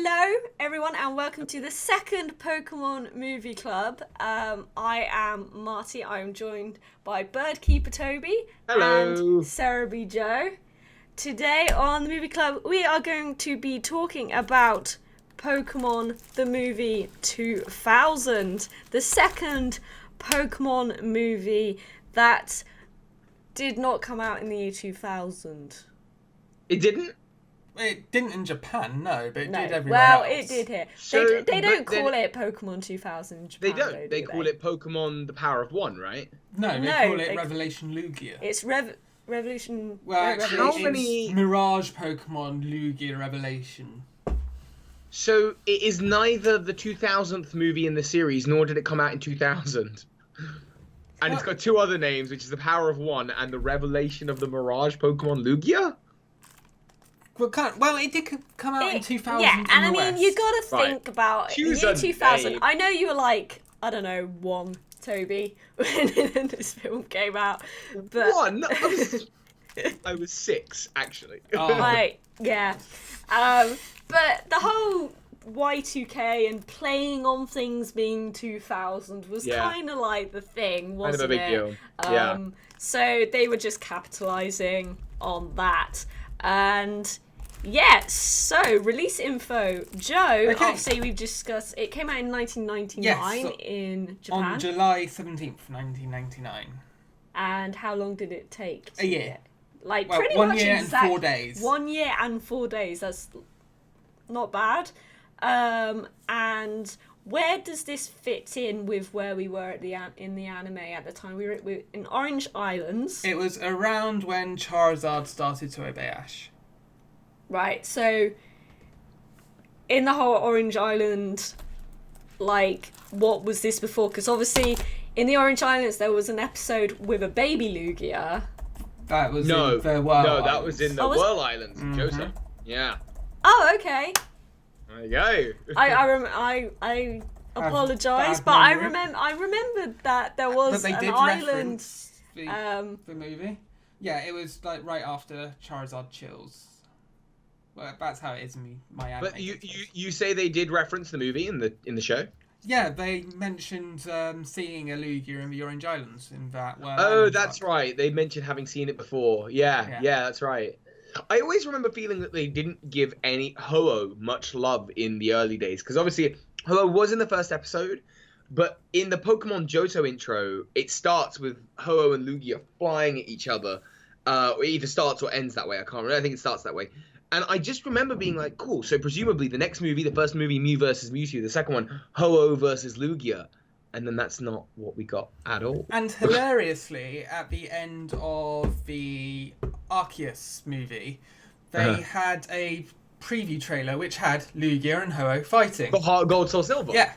Hello, everyone, and welcome to the second Pokemon Movie Club. I am Marty. I am joined by Birdkeeper Toby Hello. and Cerebi Joe. Today on the Movie Club, we are going to be talking about Pokemon the Movie 2000, the second Pokemon movie that did not come out in the year 2000. It didn't? It didn't in Japan, no, but it did everywhere well, else. it did here. So, they don't but then- call it Pokemon 2000 in Japan. They don't. They call it Pokemon the Power of One, right? No, they No, call it they- Revelation Lugia. It's Revolution. Well, actually, How it's many- Mirage Pokemon Lugia Revelation. So it is neither the 2000th movie in the series, nor did it come out in 2000. And it's got two other names, which is the Power of One and the Revelation of the Mirage Pokemon Lugia? Well, it did come out in 2000 Yeah, in and the I mean, West. you gotta think about the Choose year a 2000. name. I know you were like, I don't know, one, Toby, when this film came out. But One? I was 6, actually. Oh. like, yeah. But the whole Y2K and playing on things being 2000 was Yeah. kind of like the thing, Kind wasn't of a big it? deal. Yeah. So they were just capitalizing on that. And yeah, so release info. Joe, Okay. obviously we've discussed, it came out in 1999 Yes, so in Japan. On July 17th, 1999. And how long did it take? A year. get- Like Well, pretty 1 much year and exact- 4 days. 1 year and 4 days. That's not bad. And where does this fit in with where we were at in the anime at the time? We were in Orange Islands, It was around when Charizard started to obey Ash. right? So in the whole Orange Island, like, what was this before? Because obviously in the Orange Islands there was an episode with a baby Lugia. That was No, in the World no, that was in the Oh, was it? Whirl Islands, Johto. Yeah. Oh, okay. There you go. I apologise, bad but I memory. remembered that there But was they an did island. reference the Um, movie. Yeah, it was like right after Charizard chills. Well, that's how it is in my anime. But you say they did reference the movie in the show? Yeah, they mentioned seeing a Lugia in the Orange Islands in that. Oh, that's right. They mentioned having seen it before. Yeah, that's right. I always remember feeling that they didn't give any Ho-Oh much love in the early days, because obviously Ho-Oh was in the first episode, but in the Pokemon Johto intro, it starts with Ho-Oh and Lugia flying at each other. It either starts or ends that way. I can't remember. I think it starts that way. And I just remember being like, cool, so presumably the next movie, the first movie, Mew versus Mewtwo, the second one, Ho-Oh versus Lugia. And then that's not what we got at all. And hilariously, at the end of the Arceus movie, they had a preview trailer which had Lugia and Ho-Oh fighting. But Heart Gold, Soul Silver? Yeah.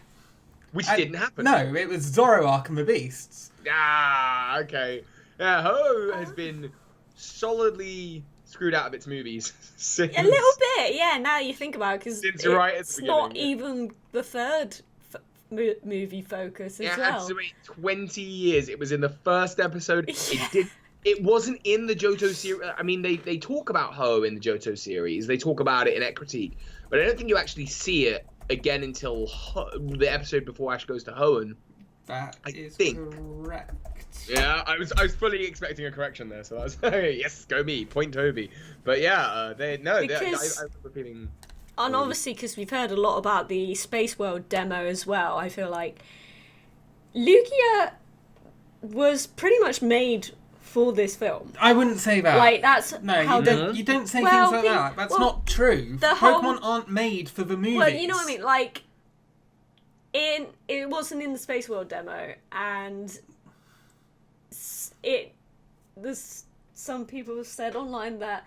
Which And- didn't happen. No, it was Zoroark and the Beasts. Ah, okay. Yeah, Ho has been solidly screwed out of its movies since. a little bit, yeah. Now you think about it, because Since right at the it's not beginning, even the third movie focus as It well. had to wait 20 years. It was in the first episode. It wasn't in the Johto series. I mean, they talk about Ho in the Johto series. They talk about it in Equity, but I don't think you actually see it again until the episode before Ash goes to Hoenn. That I is think. correct. Yeah, I was fully expecting a correction there, so that was yes, go me, point Toby. But yeah, I remember feeling. And obviously, because we've heard a lot about the Space World demo as well, I feel like Lugia was pretty much made for this film. I wouldn't say that. Like, that's No, how you don't say Well, things like that. That's well, not true. the whole- Pokemon aren't made for the movies. Well, you know what I mean? Like, it wasn't in the Space World demo, and there's some people have said online that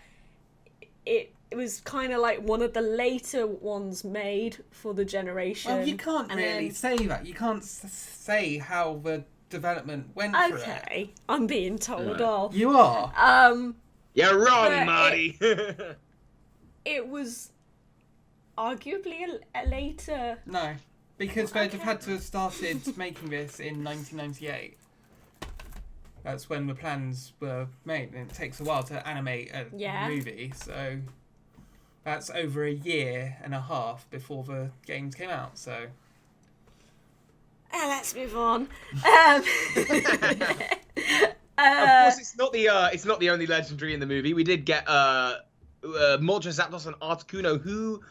it was kind of like one of the later ones made for the generation. Well, you can't and really then- say that. You can't say how the development went for it. Okay, I'm being told No. off. You are. You're But wrong, Marty. It was arguably a later. No, because they'd have Okay. had to have started making this in 1998. That's when the plans were made, and it takes a while to animate a Yeah. movie, so That's over a year and a half before the games came out, so... Let's move on. Of course, it's not the only legendary in the movie. We did get Moltres, Zapdos, and Articuno, who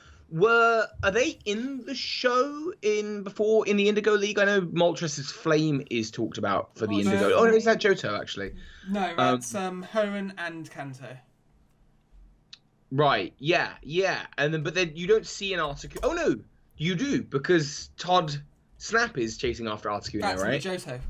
are they in the show in the Indigo League? I know Moltres' flame is talked about for the Indigo. Oh no, is that Johto actually? No, that's Hoenn and Kanto. Right, yeah, but then you don't see an Articuno. Oh no, you do, because Todd Snap is chasing after Articuno, That's right? in the Johto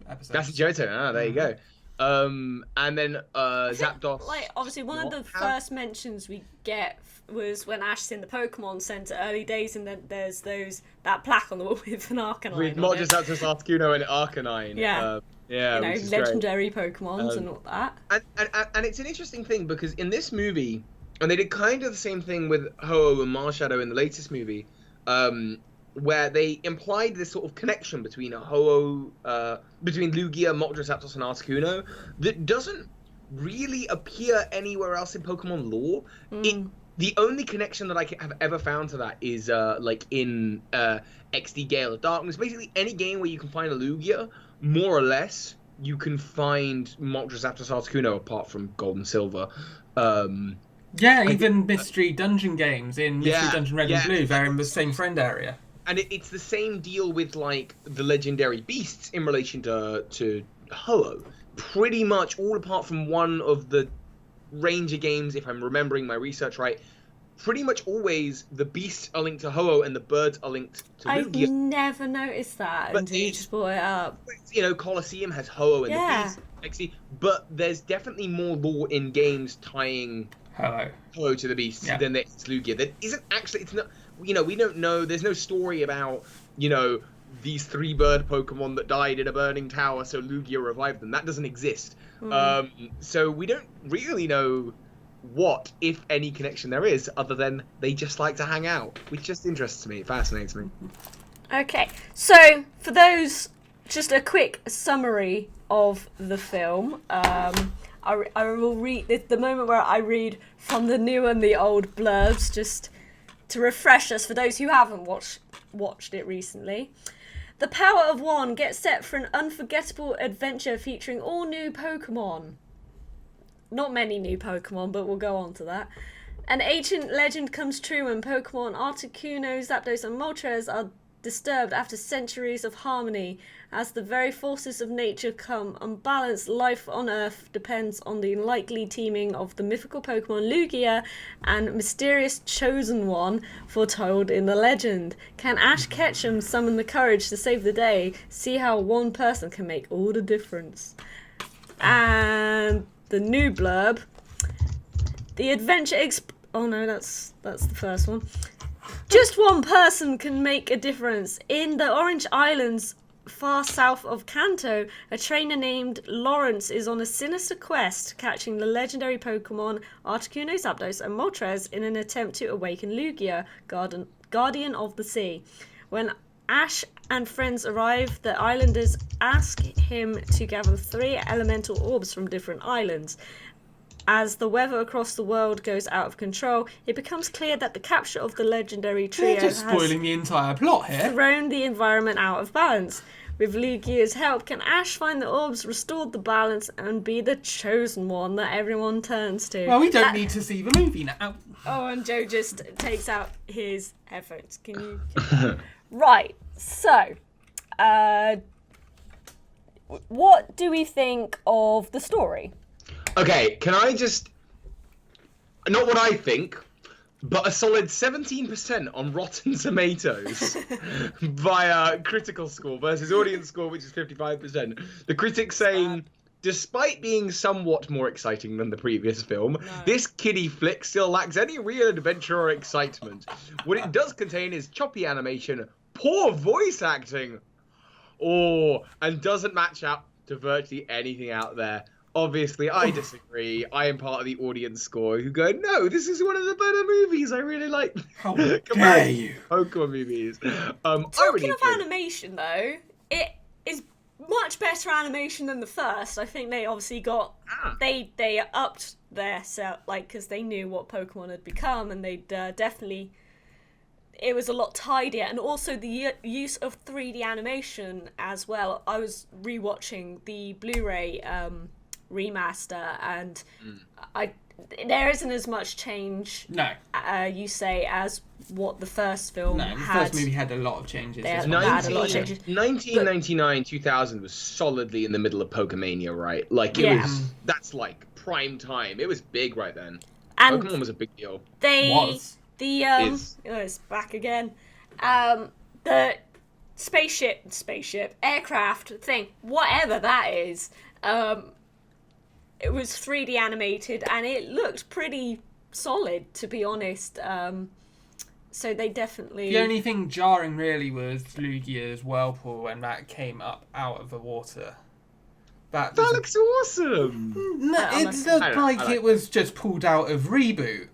episode. That's Johto. Ah, there you go. And then Zapdos. Like, obviously, one of the first mentions we get was when Ash's in the Pokemon Center early days, and then there's that plaque on the wall with an Arcanine. With not just Zapdos, Articuno, and Arcanine. Yeah. Yeah, legendary Pokemons and all that. And it's an interesting thing because in this movie, and they did kind of the same thing with Ho-Oh and Marshadow in the latest movie, where they implied this sort of connection between between Lugia, Moltres, Zapdos, and Articuno that doesn't really appear anywhere else in Pokemon lore. The only connection that I have ever found to that is like in XD Gale of Darkness. Basically, any game where you can find a Lugia, more or less, you can find Moltres, Zapdos, Articuno, apart from Gold and Silver. Even Mystery Dungeon games in Mystery Dungeon Red and Blue, they're in the same friend area. And it's the same deal with, like, the legendary beasts in relation to Ho-Oh. Pretty much all apart from one of the Ranger games, if I'm remembering my research right, pretty much always the beasts are linked to Ho-Oh and the birds are linked to Lugia. I've never noticed that until you just brought it up. You know, Colosseum has Ho-Oh and the beasts. But there's definitely more lore in games tying Ho-Oh to the beasts than there is Lugia. That isn't actually, it's not, you know, we don't know, there's no story about, you know, these 3 bird Pokemon that died in a burning tower, so Lugia revived them. That doesn't exist. So we don't really know what, if any, connection there is, other than they just like to hang out, which just interests me. It fascinates me. Okay, so for those, just a quick summary of the film. I will read the moment where I read from the new and the old blurbs, just to refresh us for those who haven't watched it recently. The power of one gets set for an unforgettable adventure featuring all new Pokemon. Not many new Pokemon, but we'll go on to that. An ancient legend comes true when Pokemon Articuno, Zapdos, and Moltres are disturbed after centuries of harmony. As the very forces of nature come unbalanced, life on Earth depends on the unlikely teaming of the mythical Pokemon Lugia and mysterious Chosen One foretold in the legend. Can Ash Ketchum summon the courage to save the day? See how one person can make all the difference. And the new blurb. The adventure oh no, that's the first one. Just one person can make a difference. In the Orange Islands, far south of Kanto, a trainer named Lawrence is on a sinister quest, catching the legendary Pokemon Articuno, Zapdos, and Moltres in an attempt to awaken Lugia, guardian of the sea. When Ash and friends arrive, the islanders ask him to gather 3 elemental orbs from different islands. As the weather across the world goes out of control, it becomes clear that the capture of the legendary trio They're just spoiling the entire plot here. Thrown the environment out of balance. With Lugia's help, can Ash find the orbs, restore the balance, and be the chosen one that everyone turns to? Well, we don't need to see the movie now. Oh, and Joe just takes out his headphones. Can you... Right, so... what do we think of the story? Okay, can I just... Not what I think, but a solid 17% on Rotten Tomatoes via critical score versus audience score, which is 55%. The critics saying, despite being somewhat more exciting than the previous film, this kiddie flick still lacks any real adventure or excitement. What it does contain is choppy animation, poor voice acting, and doesn't match up to virtually anything out there. Obviously, I disagree. I am part of the audience score who go, no, this is one of the better movies. I really like How dare you? Pokemon movies. Talking of animation, though, it is much better animation than the first. I think they obviously got they upped their set, like, because they knew what Pokemon had become, and they'd definitely, it was a lot tidier, and also the use of 3D animation as well. I was rewatching the Blu-ray remaster, and there isn't as much change. No. You say, as what the first film had. No, the first movie had a lot of changes. They had a lot of changes. 1999, 2000 was solidly in the middle of Pokemania, right? Like, that's like prime time. It was big right then. And Pokemon was a big deal. It's back again. The spaceship, aircraft thing, whatever that is, it was 3D animated, and it looked pretty solid, to be honest. So they definitely... The only thing jarring really was Lugia's whirlpool when that came up out of the water. That looks awesome! No, it looked like it was just pulled out of Reboot.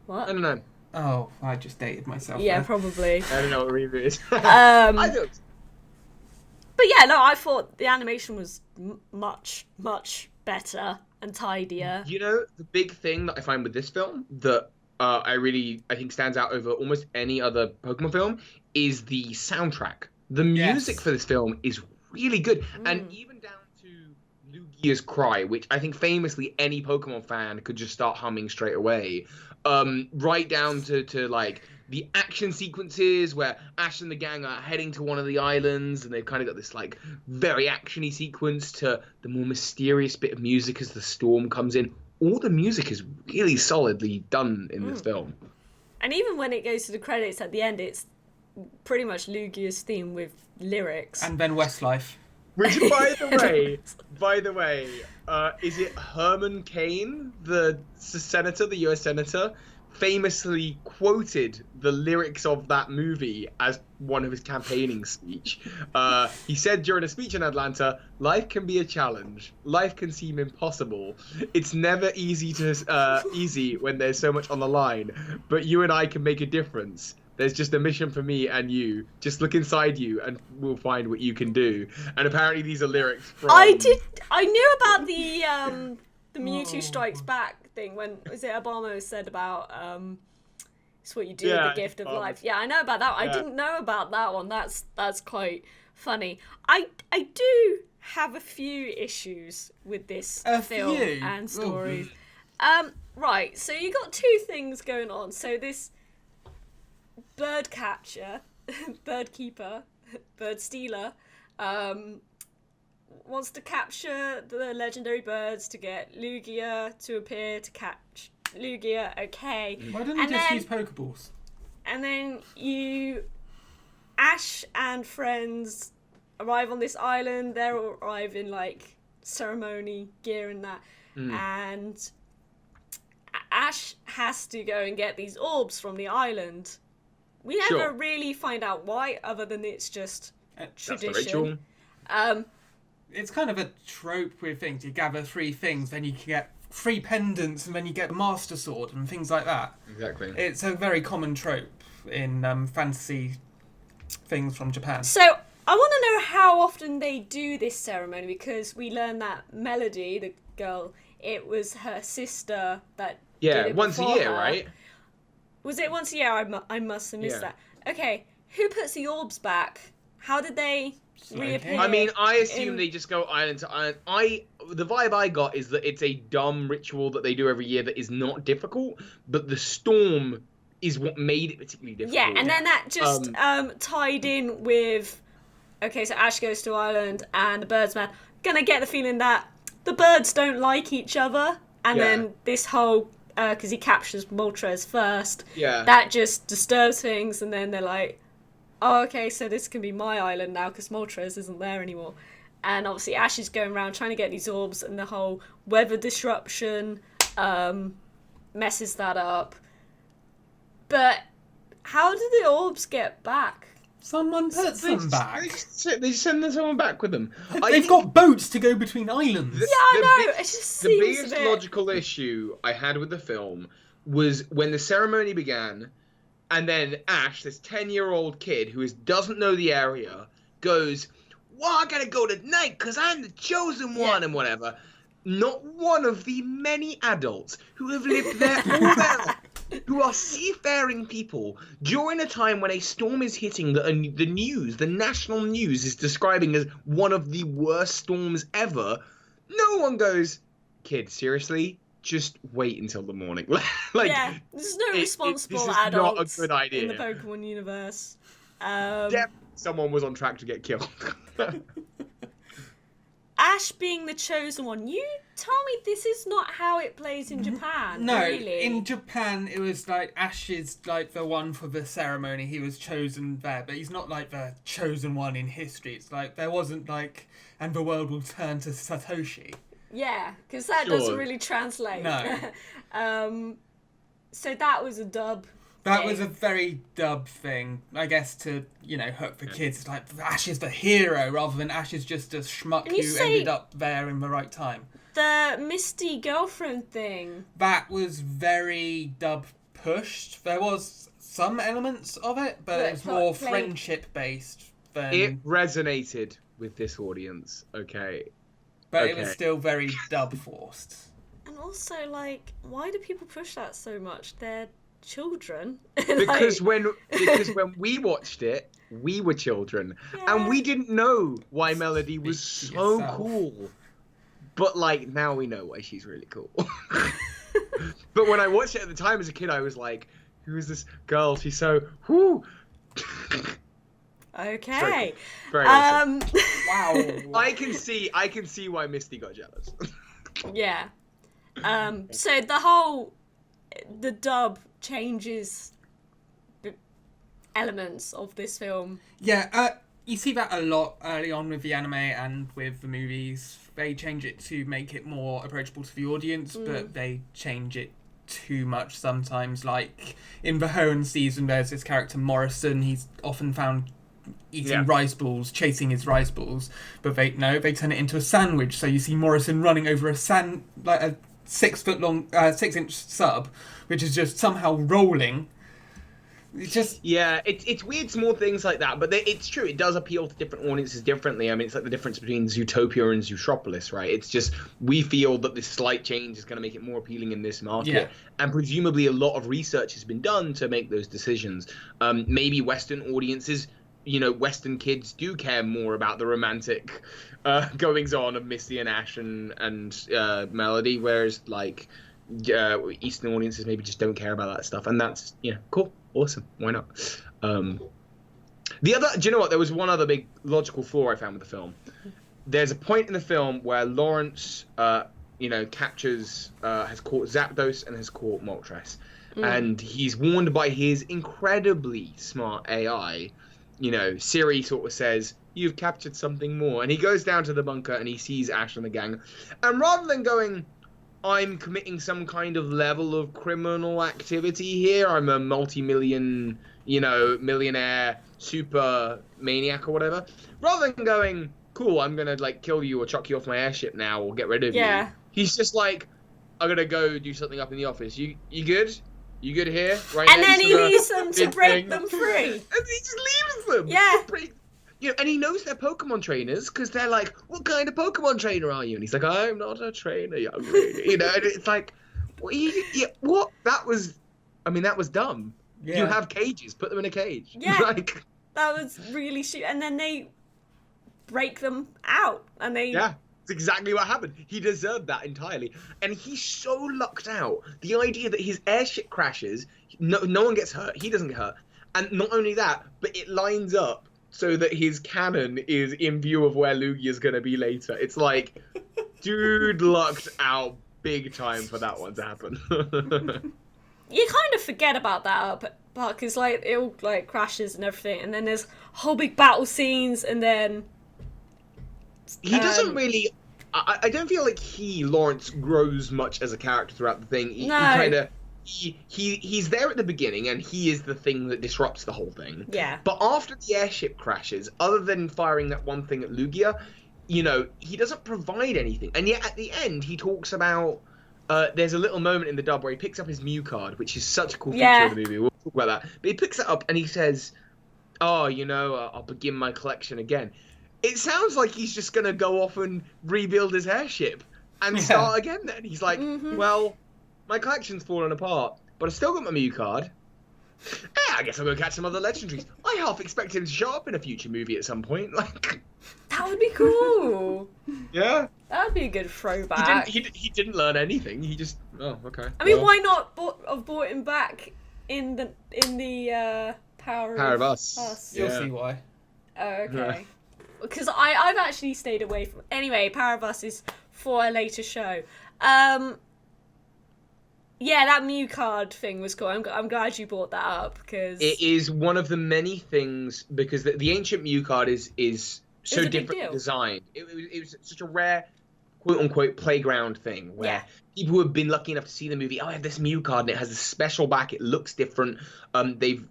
What? I don't know. Oh, I just dated myself. Yeah, there. probably. I don't know what Reboot is. I don't. But yeah, no, I thought the animation was much, much better and tidier. You know, the big thing that I find with this film that I think stands out over almost any other Pokemon film is the soundtrack. The music for this film is really good. And even down to Lugia's Cry, which I think famously any Pokemon fan could just start humming straight away. Right down to like the action sequences where Ash and the gang are heading to one of the islands, and they've kind of got this like very actiony sequence to the more mysterious bit of music as the storm comes in. All the music is really solidly done in this film. And even when it goes to the credits at the end, it's pretty much Lugia's theme with lyrics. And then Westlife. Which, by the way, is it Herman Cain, the senator, the U.S. senator, famously quoted the lyrics of that movie as one of his campaigning speech. He said during a speech in Atlanta, "Life can be a challenge. Life can seem impossible. It's never easy when there's so much on the line. But you and I can make a difference. There's just a mission for me and you. Just look inside you and we'll find what you can do." And apparently these are lyrics from... I knew about the Mewtwo Strikes Back thing when, was it Obama said about it's what you do with the gift of life. Yeah, I know about that. I didn't know about that one. That's quite funny. I do have a few issues with this film and stories. Right, so you got two things going on. So this bird catcher, bird keeper, bird stealer, wants to capture the legendary birds to get Lugia to appear to catch Lugia. Okay. Why didn't he just use Pokeballs? And then Ash and friends arrive on this island. They're all arrive in like ceremony gear and that, and Ash has to go and get these orbs from the island. We never really find out why, other than it's just tradition. That's the ritual. It's kind of a trope with things. You gather 3 things, then you can get 3 pendants, and then you get Master Sword and things like that. Exactly. It's a very common trope in fantasy things from Japan. So I want to know how often they do this ceremony, because we learned that Melody, the girl, it was her sister that did it once a before year, her. right? Was it once a year? I must have missed that. Okay, who puts the orbs back? How did they reappear? I mean, I assume they just go island to island. The vibe I got is that it's a dumb ritual that they do every year that is not difficult, but the storm is what made it particularly difficult. Yeah, and then that just tied in with, okay, so Ash goes to Ireland and the Birdsman. Gonna get the feeling that the birds don't like each other, and then this whole, because he captures Moltres first, that just disturbs things, and then they're like, oh, okay, so this can be my island now because Moltres isn't there anymore. And obviously Ash is going around trying to get these orbs, and the whole weather disruption messes that up. But how did the orbs get back? Someone puts them back. They send someone back with them. They've got boats to go between islands. Yeah, I know. It just seems the biggest logical issue I had with the film was when the ceremony began, and then Ash, this 10-year-old kid who doesn't know the area, goes, well, I gotta go tonight because I'm the chosen one and whatever. Not one of the many adults who have lived there all their life, who are seafaring people during a time when a storm is hitting the news, the national news is describing as one of the worst storms ever. No one goes, kid, seriously? Just wait until the morning. There's no responsible adults not a good idea in the Pokemon universe. Definitely someone was on track to get killed. Ash being the chosen one. You told me this is not how it plays in Japan. No, really. in Japan it was like Ash is like the one for the ceremony. He was chosen there, but he's not like the chosen one in history. It's like there wasn't like, and the world will turn to Satoshi. Yeah, because that doesn't really translate. No. So that was a dub. That was a very dub thing, I guess, to, hook the kids. It's like, Ash is the hero, rather than Ash is just a schmuck who ended up there in the right time. The Misty girlfriend thing. That was very dub pushed. There was some elements of it, but it was more friendship-based than... It resonated with this audience, okay? But it was still very dub forced. And also, like, why do people push that so much? They're children. Because when we watched it, we were children, and we didn't know why Melody was so cool. But like now we know why she's really cool. But when I watched it at the time as a kid, I was like, "Who is this girl? She's so whoo." Okay. Very awesome. Wow. I can see why Misty got jealous. Yeah. So the dub changes the elements of this film. Yeah, you see that a lot early on with the anime and with the movies. They change it to make it more approachable to the audience, but they change it too much sometimes. Like in the Hoenn season, there's this character Morrison. He's often found eating rice balls, chasing his rice balls, but they turn it into a sandwich. So you see Morrison running over a 6 foot long, 6 inch sub, which is just somehow rolling. It's just it's weird small things like that, but it's true. It does appeal to different audiences differently. I mean, it's like the difference between Zootopia and Zootropolis, right? It's just we feel that this slight change is going to make it more appealing in this market, and presumably a lot of research has been done to make those decisions. Maybe Western audiences, Western kids do care more about the romantic goings on of Misty and Ash and Melody, whereas like Eastern audiences maybe just don't care about that stuff, and that's cool. Awesome. Why not? Do you know what? There was one other big logical flaw I found with the film. There's a point in the film where Lawrence, captures, has caught Zapdos and has caught Moltres. And he's warned by his incredibly smart AI. Siri sort of says, "You've captured something more." And he goes down to the bunker and he sees Ash and the gang. And rather than going, "I'm committing some kind of level of criminal activity here. I'm a multi-million, millionaire super maniac or whatever." Rather than going, "Cool, I'm gonna like kill you or chuck you off my airship now or get rid of you." He's just like, "I'm gonna go do something up in the office. You good? You good here? Right?" And then he leaves them to break them free. And he just leaves them. Yeah. And he knows they're Pokemon trainers because they're like, "What kind of Pokemon trainer are you?" And he's like, "I'm not a trainer, young lady." And it's like, what? That was dumb. Yeah. You have cages. Put them in a cage. Yeah. That was really shit. And then they break them out. And they... Yeah. It's exactly what happened. He deserved that entirely. And he's so lucked out. The idea that his airship crashes, no one gets hurt. He doesn't get hurt. And not only that, but it lines up so that his cannon is in view of where Lugia's going to be later. It's like, dude lucked out big time for that one to happen. You kind of forget about that part because like it all like crashes and everything, and then there's whole big battle scenes, and then he doesn't really. I don't feel like Lawrence grows much as a character throughout the thing. He kind of. He's there at the beginning, and he is the thing that disrupts the whole thing. Yeah. But after the airship crashes, other than firing that one thing at Lugia, he doesn't provide anything. And yet at the end, he talks about. There's a little moment in the dub where he picks up his Mew card, which is such a cool feature of the movie. We'll talk about that. But he picks it up and he says, "Oh, I'll begin my collection again." it sounds like he's just gonna go off and rebuild his airship and start again. Then he's like, well, my collection's fallen apart, but I still got my Mew card. I guess I'll go catch some other legendaries. I half expect him to show up in a future movie at some point. Like, that would be cool. Yeah, that would be a good throwback. He didn't learn anything. He just okay. I mean, why not have brought him back in the Power of Us? You'll see why. Oh, okay. Because I've actually stayed away from. Anyway, Power of Us is for a later show. Yeah, that Mew card thing was cool. I'm glad you brought that up because it is one of the many things, because the ancient Mew card is so differently designed. It was such a rare, quote unquote, playground thing where people who have been lucky enough to see the movie, I have this Mew card and it has a special back. It looks different. They've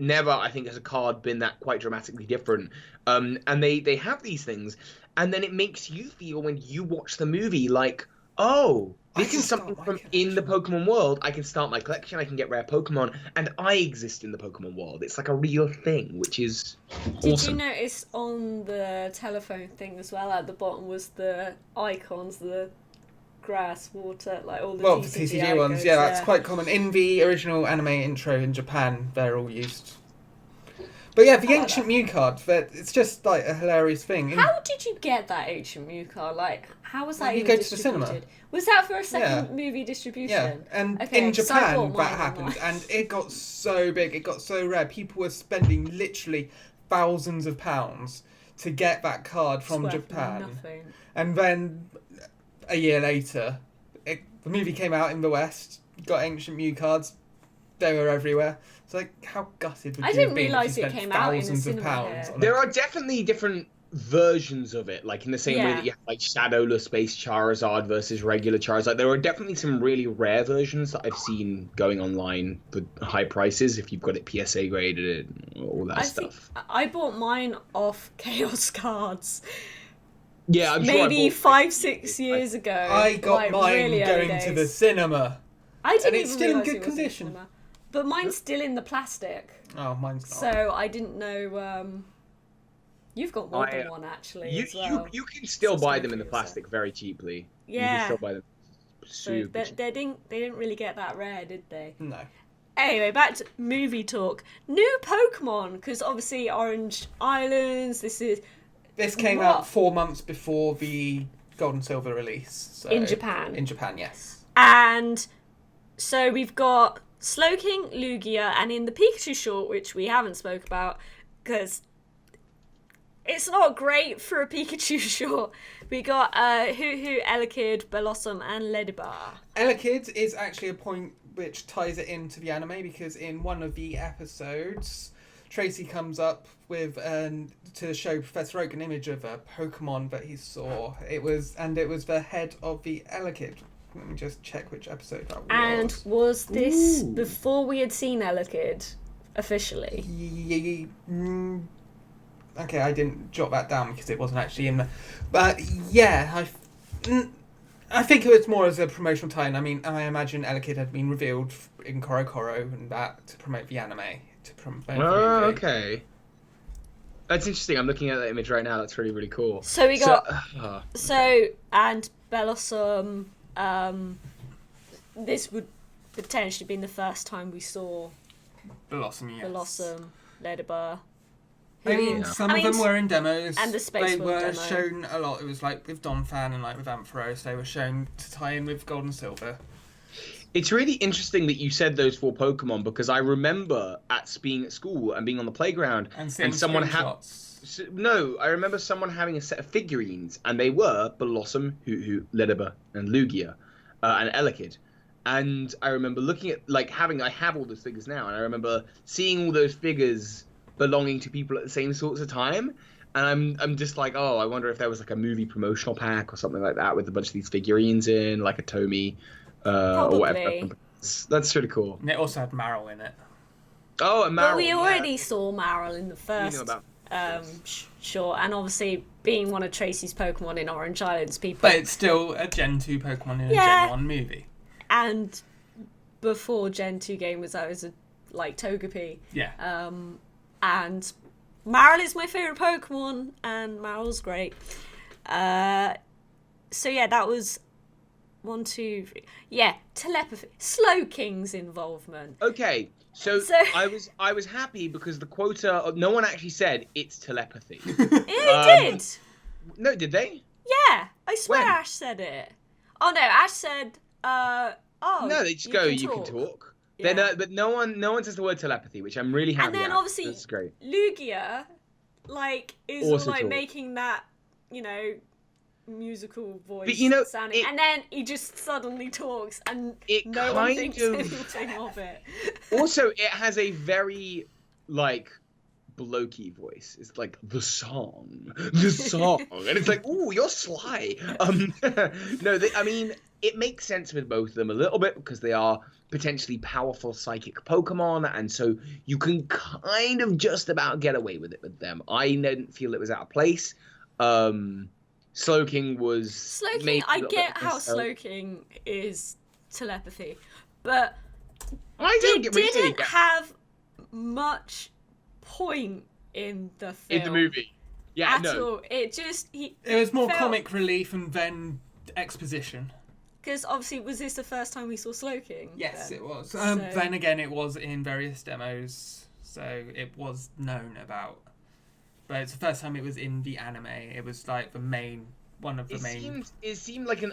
never, I think, has a card been that quite dramatically different. And they have these things, and then it makes you feel when you watch the movie like, oh, this is something from in the Pokemon world. I can start my collection, I can get rare Pokemon, and I exist in the Pokemon world. It's like a real thing, which is awesome. Did you notice on the telephone thing as well, at the bottom was the icons, the grass, water, like all the TCG ones, that's quite common. In the original anime intro in Japan, they're all used. But yeah, the ancient Mew card, it's just like a hilarious thing. How did you get that ancient Mew card? Like, how was that you even go to the cinema. Was that for a second movie distribution? Yeah, and in Japan that happened, and it got so big, it got so rare. People were spending literally thousands of pounds to get that card from Japan. Nothing. And then a year later, the movie came out in the West, got ancient Mew cards, they were everywhere. It's like, how gutted would you have been if you spent thousands of pounds on it? There are definitely different versions of it, like in the same way that you have like Shadowless Space Charizard versus regular Charizard. There are definitely some really rare versions that I've seen going online for high prices if you've got it PSA graded and all that stuff. I bought mine off Chaos Cards. Yeah, I'm maybe 5-6 years ago. I got mine really going to the cinema. I didn't and it's even still in realise good condition. But mine's still in the plastic. Oh, mine's not. So I didn't know. You've got more than one actually. You can still buy them in the plastic very cheaply. Yeah. You can still buy them. So they didn't really get that rare, did they? No. Anyway, back to movie talk. New Pokemon, because obviously Orange Islands. This came out 4 months before the Gold and Silver release. So in Japan. In Japan, yes. And so we've got Slowking, Lugia, and in the Pikachu short, which we haven't spoke about, because it's not great for a Pikachu short, we got Hoo-Hoo, Elekid, Bellossom, and Ledibur. Elekid is actually a point which ties it into the anime, because in one of the episodes, Tracy comes up with to show Professor Oak an image of a Pokemon that he saw. It was the head of the Elekid. Let me just check which episode that was. And was this before we had seen Elekid officially? Okay, I didn't jot that down because it wasn't actually in the... But yeah, I think it was more as a promotional tie-in. I mean, I imagine Elekid had been revealed in Koro and that to promote the anime. Okay. That's interesting. I'm looking at that image right now. That's really, really cool. So we got... and Bellossom... this would potentially been the first time we saw Bellossom, yes. Bellossom, Ledibur. I mean, some of them were in demos. And the Space They World were demo. shown a lot. It was like with Donphan and like with Ampharos, they were shown to tie in with Gold and Silver. It's really interesting that you said those 4 Pokemon, because I remember being at school and being on the playground and someone screenshots. I remember someone having a set of figurines, and they were Bellossom, Hoo-Hoo, Ledibur, and Lugia, and Elekid. And I remember looking at I have all those figures now, and I remember seeing all those figures belonging to people at the same sorts of time. And I'm just like, oh, I wonder if there was like a movie promotional pack or something like that with a bunch of these figurines in, like a Tomy, or whatever. That's really cool. And it also had Marill in it. Oh, and Marill. But we already saw Marill in the first short, and obviously being one of Tracy's Pokemon in Orange Islands, people. But it's still a Gen 2 Pokemon in a Gen 1 movie. And before Gen 2 game was out, it was like Togepi. Yeah. And Marill is my favourite Pokemon, and Marill's great. So yeah, that was 1, 2, 3. Yeah, telepathy. Slowking's involvement. Okay, so I was happy because the quota. No one actually said it's telepathy. It did. No, did they? Yeah, I swear When? Ash said it. Oh no, Ash said, oh. No, they just go. You can talk. Yeah. But no one says the word telepathy, which I'm really happy. And then at. obviously That's great. Lugia, like, is Also all, like talk. making that, you know, musical voice But, you know, sounding, and then he just suddenly talks, and It no one kind thinks of- anything of it. Also, it has a very like blokey voice. It's like the song, and it's like, ooh, you're sly. No, I mean, it makes sense with both of them a little bit because they are potentially powerful psychic Pokemon, and so you can kind of just about get away with it with them. I didn't feel it was out of place. Slowking was. Slowking, I get how Slowking is telepathy, but really didn't get have much point in the film. in the movie. Yeah, at no. all. It just It was more felt- comic relief and then exposition. Because obviously, was this the first time we saw Slowking? Yes, then? it was. So- Then again, it was in various demos, so it was known about. But it's the first time it was in the anime. It was like one of the main. It seemed like an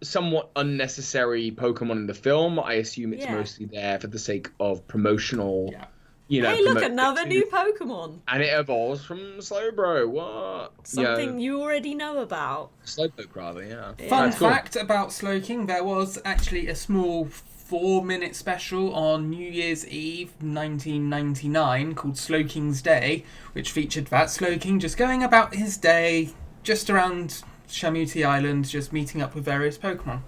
somewhat unnecessary Pokemon in the film. I assume it's Yeah. mostly there for the sake of promotional. Yeah. You know, Hey, look, promote- another new Pokemon. And it evolves from Slowbro. What? Something you already know about. Slowpoke, rather, yeah. Fun That's cool. fact about Slowking: there was actually a small 4-minute special on New Year's Eve 1999 called Slowking's Day, which featured that Slowking just going about his day just around Shamuti Island, just meeting up with various Pokemon.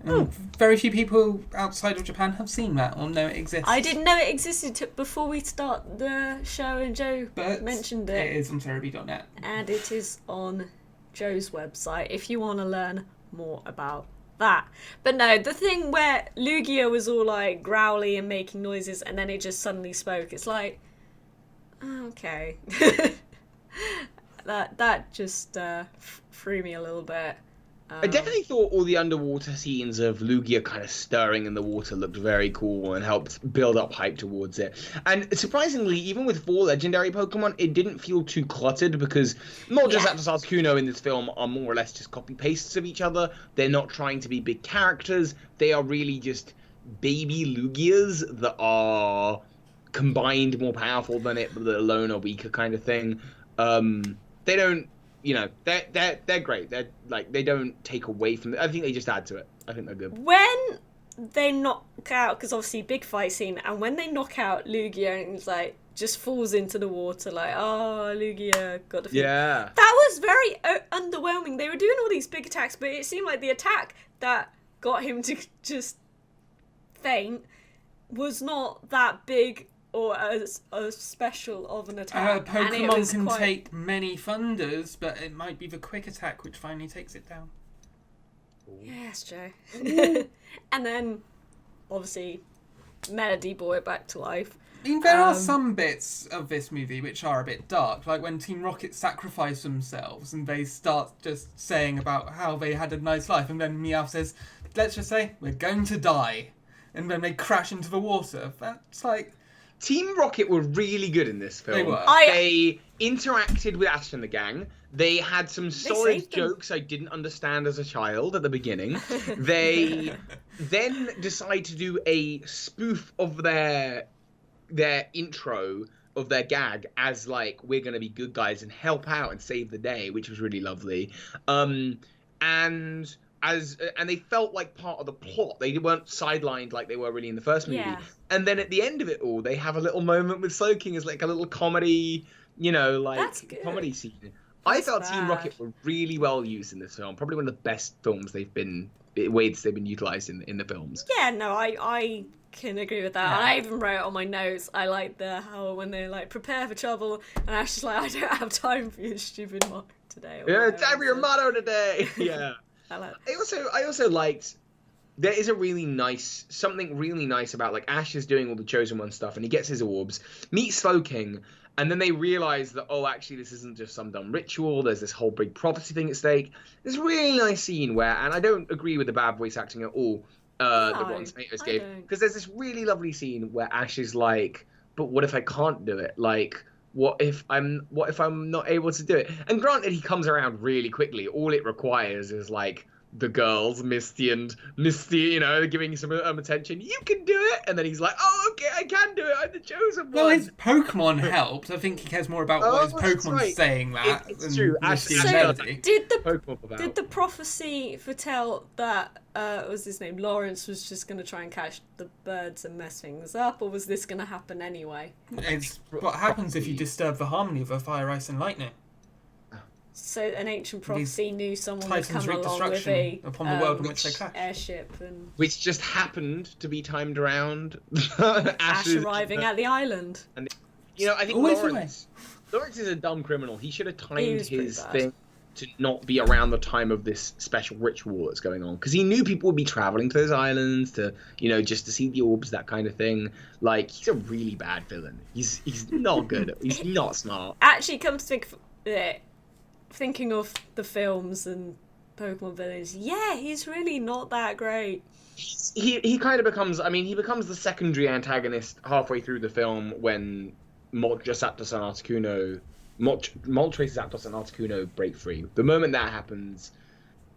And very few people outside of Japan have seen that or know it exists. I didn't know it existed before we start the show, and Joe but mentioned It it. is on Cerebi.net. And it is on Joe's website if you want to learn more about that. But no, the thing where Lugia was all like growly and making noises, and then it just suddenly spoke, it's like, okay. that just threw me a little bit. I definitely thought all the underwater scenes of Lugia kind of stirring in the water looked very cool and helped build up hype towards it. And surprisingly, even with 4 legendary Pokemon, it didn't feel too cluttered because not just Atlas Articuno in this film are more or less just copy-pastes of each other. They're not trying to be big characters. They are really just baby Lugias that are combined more powerful than it, but alone are weaker kind of thing. They don't... You know, they're great. They're like, they don't take away from it. I think they just add to it. I think they're good. When they knock out, because obviously big fight scene, and when they knock out Lugia and it's like just falls into the water, like, oh, Lugia got defeated. Yeah. That was very underwhelming. They were doing all these big attacks, but it seemed like the attack that got him to just faint was not that big or a special of an attack. And it Pokemon was can quite... take many thunders, but it might be the quick attack which finally takes it down. Yes, Joe. And then, obviously, Melody brought it back to life. I mean, there are some bits of this movie which are a bit dark, like when Team Rocket sacrifice themselves and they start just saying about how they had a nice life, and then Meowth says, let's just say, we're going to die. And then they crash into the water. That's like... Team Rocket were really good in this film. They were. They interacted with Ash and the gang. They had some solid saved them. jokes I didn't understand as a child at the beginning. They then decide to do a spoof of their intro of their gag as like, we're going to be good guys and help out and save the day, which was really lovely. And they felt like part of the plot. They weren't sidelined like they were really in the first movie. Yeah. And then at the end of it all, they have a little moment with Slowking as like a little comedy, you know, like That's good. comedy scene. I That's felt Team bad. Rocket were really well used in this film. Probably one of the best films ways they've been utilized in the films. Yeah, no, I can agree with that. Yeah. And I even wrote on my notes, I like how when they like prepare for trouble, and I was just like, I don't have time for your stupid motto today. or Yeah, whatever time for your it motto today. Yeah. said. I like I also liked there is something really nice about like Ash is doing all the Chosen One stuff, and he gets his orbs, meets Slowking, and then they realize that, oh, actually, this isn't just some dumb ritual. There's this whole big prophecy thing at stake. There's a really nice scene where, and I don't agree with the bad voice acting at all that Rotten Tomatoes gave, because there's this really lovely scene where Ash is like, but what if I can't do it? Like, what if I'm not able to do it? And granted, he comes around really quickly. All it requires is like the girls, Misty, you know, giving some attention. You can do it, and then he's like, "Oh, okay, I can do it. I'm the chosen one." Well, his Pokemon helps. I think he cares more about what his Pokemon's saying that. It's true. Misty So and Melody. Did the prophecy foretell that what was his name? Lawrence was just going to try and catch the birds and mess things up, or was this going to happen anyway? It's what happens if you disturb the harmony of a fire, ice, and lightning. So an ancient prophecy knew someone would Titans come wreak along with destruction upon the world in which they clash. airship and which just happened to be timed around Ash arriving at the island. And you know, I think Lawrence is a dumb criminal. He should have timed his thing to not be around the time of this special ritual that's going on, because he knew people would be traveling to those islands to, you know, just to see the orbs, that kind of thing. Like, he's a really bad villain. He's not good. He's not smart. Actually, come to think of it, thinking of the films and Pokemon villains, yeah, he's really not that great. He kind of becomes, I mean, he becomes the secondary antagonist halfway through the film when Moltres, Zapdos, and Articuno break free. The moment that happens,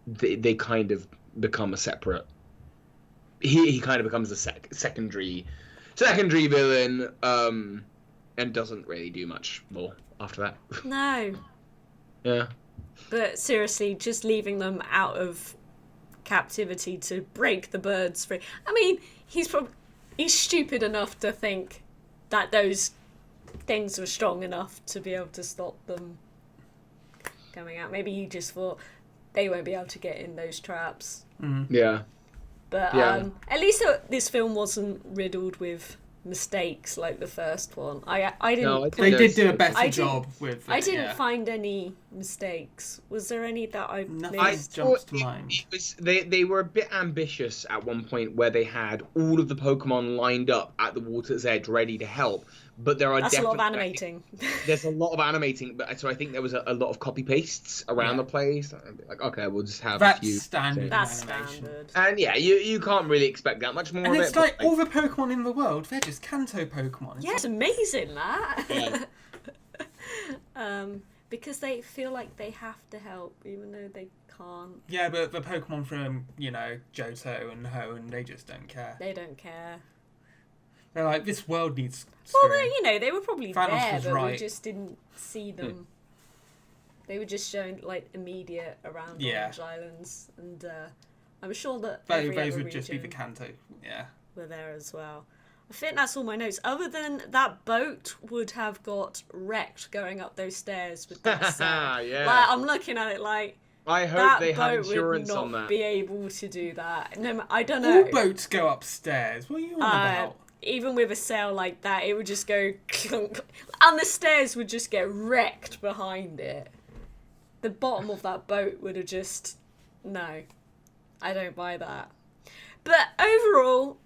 they kind of become a separate. He kind of becomes a secondary villain, and doesn't really do much more after that. No. Yeah. But seriously, just leaving them out of captivity to break the birds free. I mean, he's stupid enough to think that those things were strong enough to be able to stop them coming out. Maybe he just thought they won't be able to get in those traps. Mm-hmm. Yeah. But at least this film wasn't riddled with mistakes like the first one. I didn't. No, they did do a better job with it. I didn't find any mistakes. Was there any that I missed? Jumps to mind. They were a bit ambitious at one point where they had all of the Pokemon lined up at the water's edge ready to help. But there are That's a lot of animating. There's a lot of animating, but so I think there was a lot of copy pastes around the place. Like, okay, we'll just have a few. Standard. That's animation. standard. And yeah, you can't really expect that much more. And of it's it, like all the Pokemon in the world, they're just Kanto Pokemon. Yeah, it's amazing that. Because they feel like they have to help, even though they can't. Yeah, but the Pokemon from, you know, Johto and Hoenn, they just don't care. They don't care. They're like, this world needs screwing. Well, you know, they were probably Thanos there, but we just didn't see them. They were just shown, like, immediate around Orange Islands. And I'm sure that those would just be the Kanto, were there as well. I think that's all my notes. Other than that boat would have got wrecked going up those stairs with that sail. Yeah. Like, I'm looking at it like, I hope they have boat insurance would not on that. be able to do that. No, I don't know. All boats go upstairs. What are you on about? Even with a sail like that, it would just go clunk, and the stairs would just get wrecked behind it. The bottom of that boat would have just... No. I don't buy that. But overall,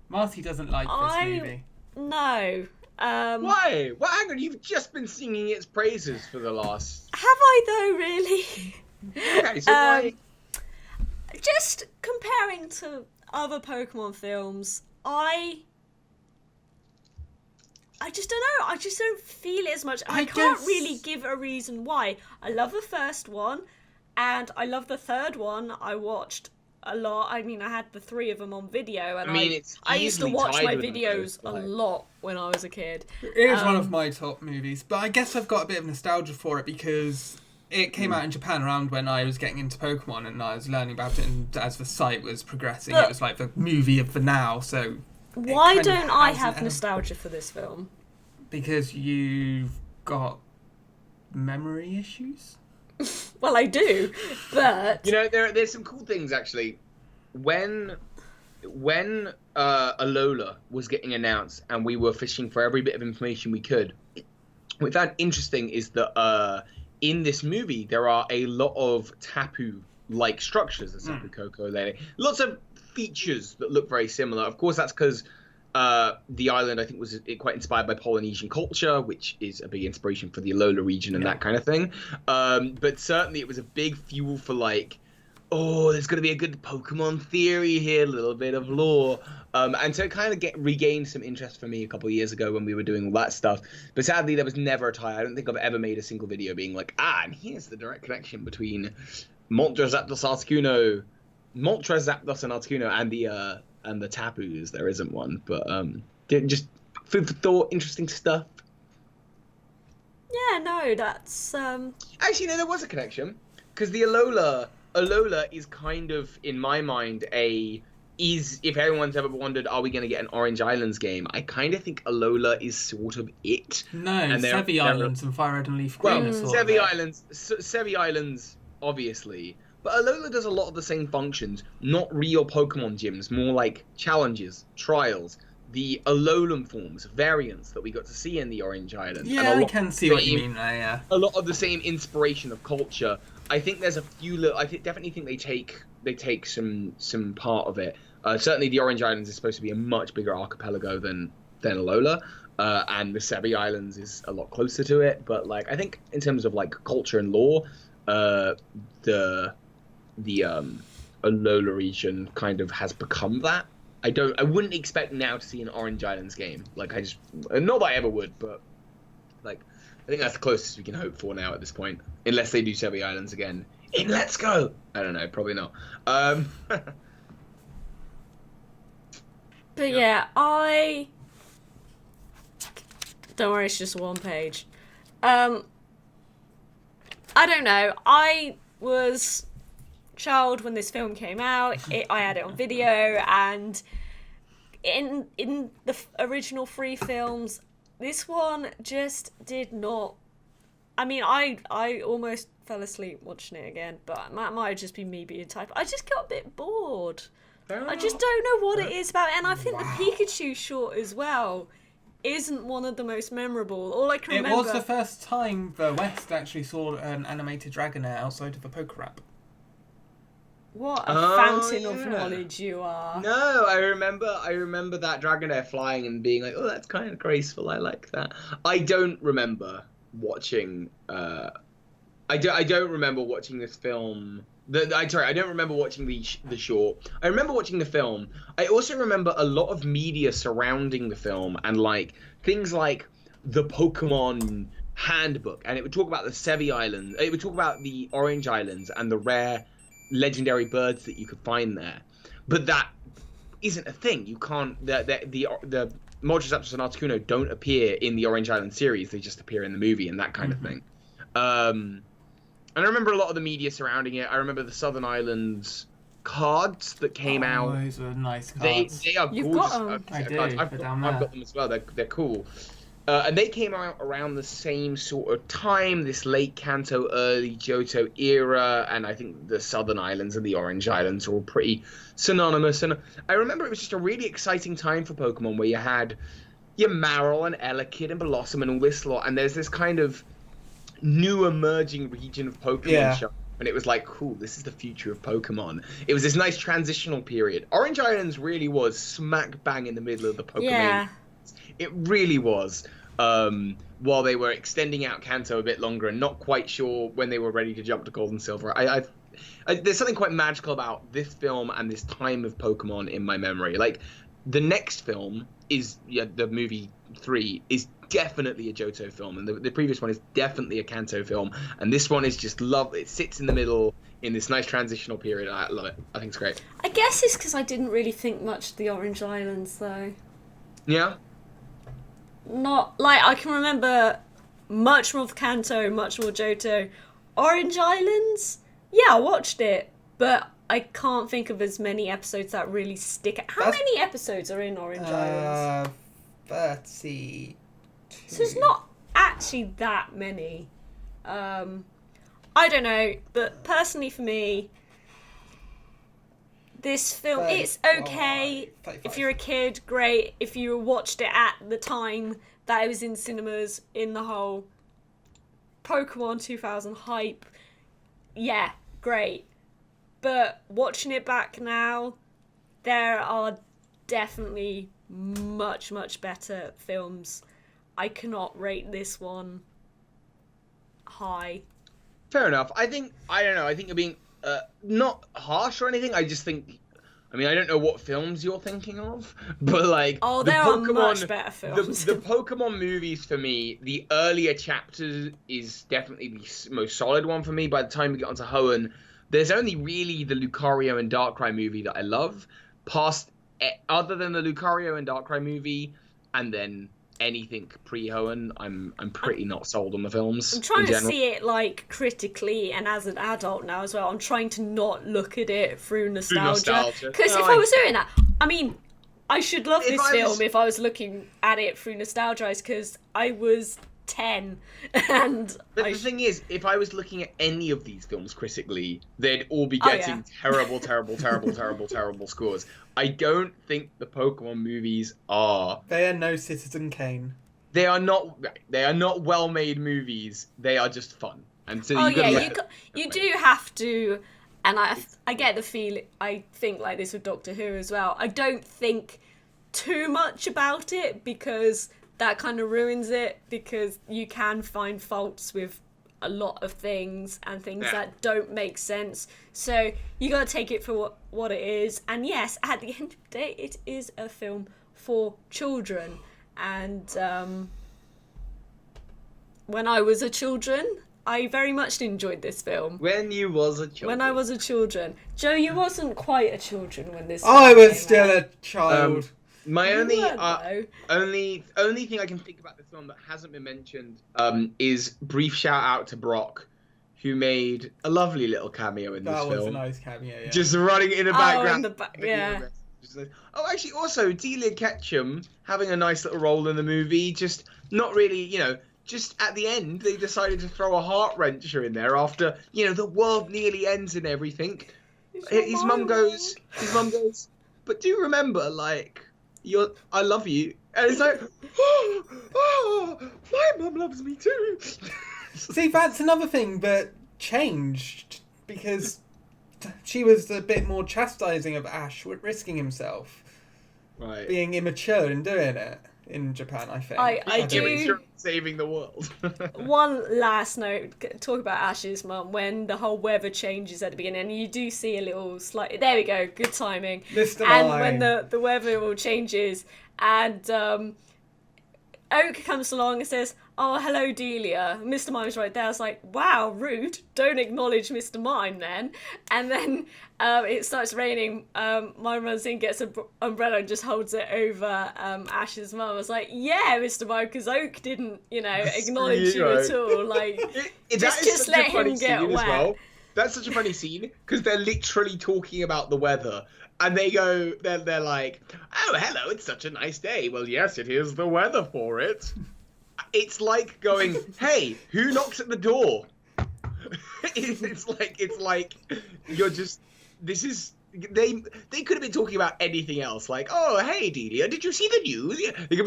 Marty doesn't like this movie. No. Why? Well, hang on, you've just been singing its praises for the last... Have I though, really? Okay, so why... Just comparing to other Pokemon films, I just don't know. I just don't feel it as much. I can't really give a reason why. I love the first one, and I love the third one. I watched a lot. I mean, I had the 3 of them on video, and I used to watch my videos a lot when I was a kid. It is one of my top movies, but I guess I've got a bit of nostalgia for it because it came out in Japan around when I was getting into Pokemon and I was learning about it, and as the site was progressing, it was like the movie of the now, so... Why don't I have nostalgia for this film? Because you've got memory issues? Well, I do, but... You know, there's some cool things, actually. When Alola was getting announced and we were fishing for every bit of information we could, what we found interesting is that... in this movie, there are a lot of Tapu like structures as Tapu Koko. Lots of features that look very similar. Of course, that's because the island, I think, was quite inspired by Polynesian culture, which is a big inspiration for the Alola region and that kind of thing. But certainly it was a big fuel for like, oh, there's going to be a good Pokemon theory here, a little bit of lore. And so it kind of regained some interest for me a couple of years ago when we were doing all that stuff. But sadly, there was never a tie. I don't think I've ever made a single video being like, and here's the direct connection between Moltres, Articuno, and Articuno and the Tapus. There isn't one, but just food for thought, interesting stuff. Yeah, no, that's Actually, no, there was a connection because the Alola is kind of, in my mind, if anyone's ever wondered, are we going to get an Orange Islands game? I kind of think Alola is sort of it. No, Sevi Islands and Fire Red and Leaf Green. Well, Sevi Islands, obviously. But Alola does a lot of the same functions, not real Pokemon gyms, more like challenges, trials, the Alolan forms, variants that we got to see in the Orange Islands. Yeah, I can see what you mean there, yeah. A lot of the same inspiration of culture. I think there's a few definitely think they take some part of it. Certainly the Orange Islands is supposed to be a much bigger archipelago than Alola. And the Sevi Islands is a lot closer to it. But like I think in terms of like culture and lore, the Alola region kind of has become that. I wouldn't expect now to see an Orange Islands game. Like not that I ever would, but like I think that's the closest we can hope for now at this point. Unless they do Sevi Islands again. Let's go! I don't know, probably not. But yeah, don't worry, it's just one page. I don't know. I was child when this film came out. I had it on video, and in the original 3 films, this one just did not. I mean, I almost fell asleep watching it again, but that might just be me being type. I just got a bit bored. I just don't know what it is about it, and I think the Pikachu short as well isn't one of the most memorable. All I can remember... It was the first time the West actually saw an animated Dragonair outside of a Pokerap. What a fountain of knowledge you are. No, I remember that Dragonair flying and being like, oh, that's kind of graceful, I like that. I don't remember watching... I don't remember watching this film... I don't remember watching the short. I remember watching the film. I also remember a lot of media surrounding the film and like things like the Pokemon handbook, and it would talk about the Sevi Islands. It would talk about the Orange Islands and the rare legendary birds that you could find there. But that isn't a thing. You can't. The Moltres, Zapdos, and Articuno don't appear in the Orange Island series. They just appear in the movie and that kind of thing. And I remember a lot of the media surrounding it. I remember the Southern Islands cards that came out. Those are nice cards. They are You've gorgeous. got them. I do, I've got them as well. They're cool. And they came out around the same sort of time, this late Kanto, early Johto era, and I think the Southern Islands and the Orange Islands are all pretty synonymous. And I remember it was just a really exciting time for Pokemon where you had your Marill and Elekid and Blossom and all this lot, and there's this kind of new emerging region of Pokemon show, and it was like, cool, this is the future of Pokemon. It was this nice transitional period. Orange Islands really was smack bang in the middle of the Pokemon. Yeah. It really was. While they were extending out Kanto a bit longer and not quite sure when they were ready to jump to Gold and Silver. There's something quite magical about this film and this time of Pokemon in my memory. Like, the next film is, the movie 3, is definitely a Johto film, and the previous one is definitely a Kanto film, and this one is just love. It sits in the middle in this nice transitional period. I love it. I think it's great. I guess it's because I didn't really think much of the Orange Islands, though. Yeah? Not, like, I can remember much more of Kanto, much more Johto. Orange Islands? Yeah, I watched it, but I can't think of as many episodes that really stick. How many episodes are in Orange Islands? 32. So it's not actually that many. I don't know, but personally for me, this film, it's okay. 35. If you're a kid, great. If you watched it at the time that it was in cinemas, in the whole Pokemon 2000 hype, yeah, great. But watching it back now, there are definitely much, much better films. I cannot rate this one high. Fair enough. I don't know. I think you're being not harsh or anything. I just think, I mean, I don't know what films you're thinking of, but like, there are much better films. The Pokemon movies for me, the earlier chapters is definitely the most solid one for me. By the time we get onto Hoenn, there's only really the Lucario and Darkrai movie that I love. Other than the Lucario and Darkrai movie, and then anything pre-Hoenn, I'm pretty not sold on the films. I'm trying to see it like critically and as an adult now as well. I'm trying to not look at it through nostalgia. Because if I was doing that, I mean, I should love this film if I was looking at it through nostalgia, because I was 10 and the thing is, if I was looking at any of these films critically, they'd all be getting terrible scores. I don't think the Pokemon movies are. They are no Citizen Kane. They are not well-made movies. They are just fun. And so you do have to, and I get the feeling, I think like this with Doctor Who as well. I don't think too much about it because that kind of ruins it, because you can find faults with a lot of things and things that don't make sense. So you got to take it for what it is. And yes, at the end of the day, it is a film for children. And when I was a children, I very much enjoyed this film. When you was a children. When I was a children. Joe, you wasn't quite a children when this film I was still a child. My only thing I can think about this film that hasn't been mentioned is brief shout out to Brock, who made a lovely little cameo in this film. That was a nice cameo, yeah. Just running in the background. Yeah. Oh, actually, also Delia Ketchum having a nice little role in the movie. Just not really, just at the end they decided to throw a heart wrencher in there after the world nearly ends and everything. His mum goes, but do remember, like, I love you. And it's like, my mum loves me too. See, that's another thing that changed, because she was a bit more chastising of Ash risking himself. Right. Being immature and doing it in Japan, I think. I do. Saving the world. One last note, talk about Ash's mum, when the whole weather changes at the beginning, and you do see a little slight, there we go, good timing. Mr. And Mime. when the weather all changes, and Oak comes along and says, "Oh, hello, Delia." Mr. Mime's right there. I was like, wow, rude. Don't acknowledge Mr. Mime then. And then it starts raining. Mime runs in, gets an umbrella and just holds it over Ash's mum. I was like, yeah, Mr. Mime, because Oak didn't, acknowledge you at all. Like, just let him get wet. Well. That's such a funny scene, because they're literally talking about the weather. And they're like, "Oh, hello, it's such a nice day." "Well, yes, it is the weather for it." It's like going, "Hey, who knocks at the door?" It's like you're just, this is, they could have been talking about anything else. Like, "Oh, hey, Delia, did you see the news?" They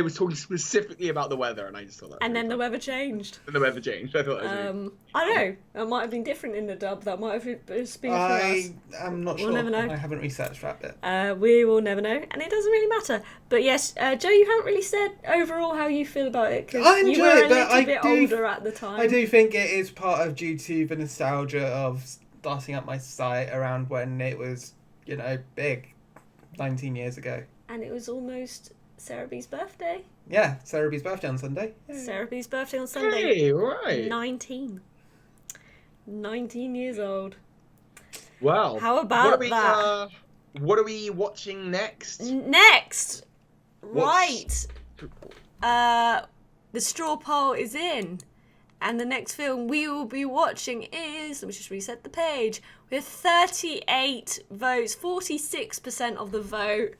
were talking specifically about the weather, and I just thought that. And then the weather changed. And the weather changed. I thought that was I don't know. That might have been different in the dub. That might have just been for us. I'm not sure. We'll never know. I haven't researched that bit. We will never know, and it doesn't really matter. But yes, Joe, you haven't really said overall how you feel about it, because you were a little bit older at the time. I do think it is part of due to the nostalgia of starting up my site around when it was, big, 19 years ago. And it was almost Sarah B's birthday. Yeah, Sarah B's birthday on Sunday. Yay. Sarah B's birthday on Sunday. Hey, right. 19 years old. Wow. How about that? What are we watching next? Right. The straw poll is in. And the next film we will be watching is, let me just reset the page, with 38 votes, 46% of the vote.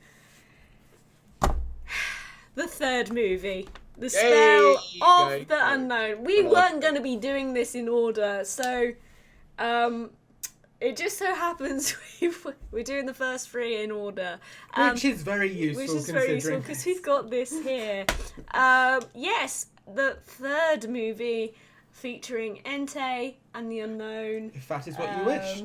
The third movie, The Spell of the Unknown. We weren't going to be doing this in order, so it just so happens we're doing the first three in order. Which is very useful. Which is very useful, because we've got this here. Yes, the third movie, featuring Entei and the Unknown. If that is what you wish.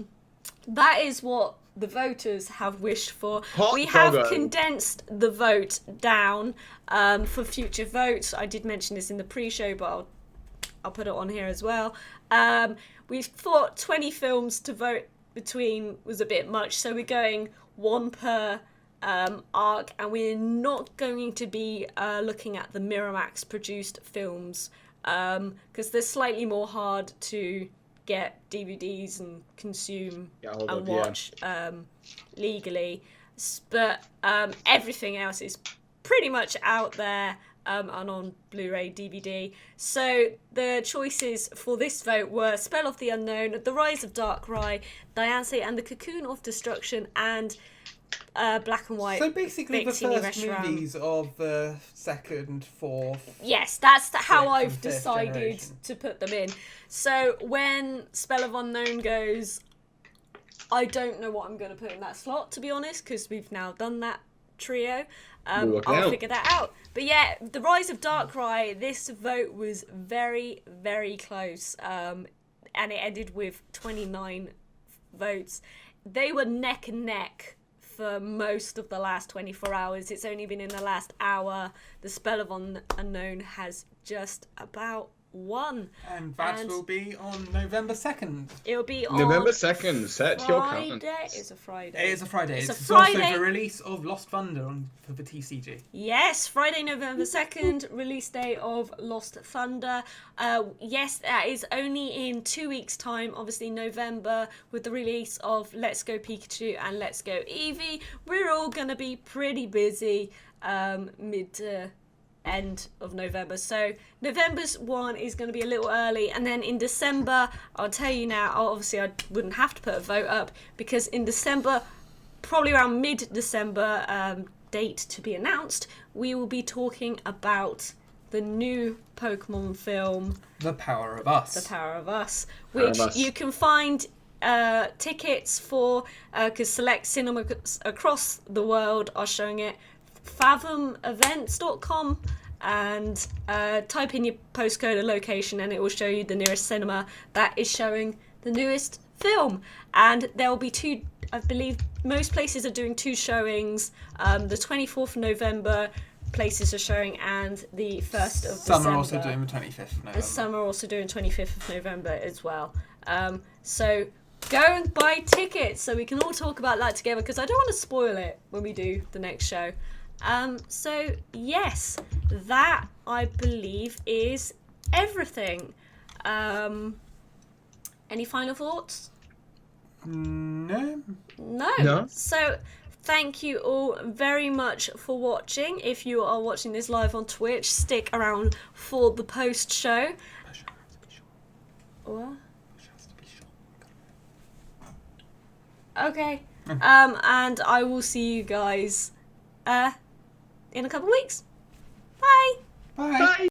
that is what the voters have wished for. Hot we have doggo. condensed the vote down for future votes. I did mention this in the pre-show, but I'll put it on here as well. We thought 20 films to vote between was a bit much, so we're going one per arc, and we're not going to be looking at the Miramax produced films because they're slightly more hard to get DVDs and consume and watch legally, but everything else is pretty much out there and on Blu-ray, DVD. So the choices for this vote were Spell of the Unknown, The Rise of Darkrai, Diancie and the Cocoon of Destruction, and Black and White. So basically the Victini first Reshiram. movies of the second, fourth... Yes, that's how Sixth I've and fifth decided generation. to put them in. So when Spell of Unknown goes, I don't know what I'm going to put in that slot, to be honest, because we've now done that trio. We'll work it I'll out. figure that out. But yeah, The Rise of Darkrai, this vote was very, very close. And it ended with 29 votes. They were neck and neck for most of the last 24 hours. It's only been in the last hour. The Spell of Unknown has just about won. And that will be on November 2nd. It'll be on November 2nd. Set your Friday. calendars. It's a Friday. It is a Friday. It's a It's Friday. also the release of Lost Thunder for the TCG. Yes, Friday, November 2nd, release day of Lost Thunder. Yes, that is only in 2 weeks' time. Obviously, November, with the release of Let's Go Pikachu and Let's Go Eevee. We're all going to be pretty busy mid to end of November. So November's one is going to be a little early. And then in December, I'll tell you now, obviously I wouldn't have to put a vote up, because in December, probably around mid-December, date to be announced, we will be talking about the new Pokemon film, The Power of Us. The Power of Us, Power which of Us. you can find tickets for, because select cinemas across the world are showing it. fathomevents.com, and type in your postcode and location and it will show you the nearest cinema that is showing the newest film. And there will be two, I believe most places are doing two showings. The 24th of November places are showing, and the 1st of Some December. are also doing the 25th of November. And some are also doing 25th of November as well. So go and buy tickets so we can all talk about that together, because I don't want to spoil it when we do the next show. So yes, that I believe is everything. Any final thoughts? No. No. So thank you all very much for watching. If you are watching this live on Twitch, stick around for the post show. What? Okay. And I will see you guys in a couple of weeks. Bye. Bye. Bye.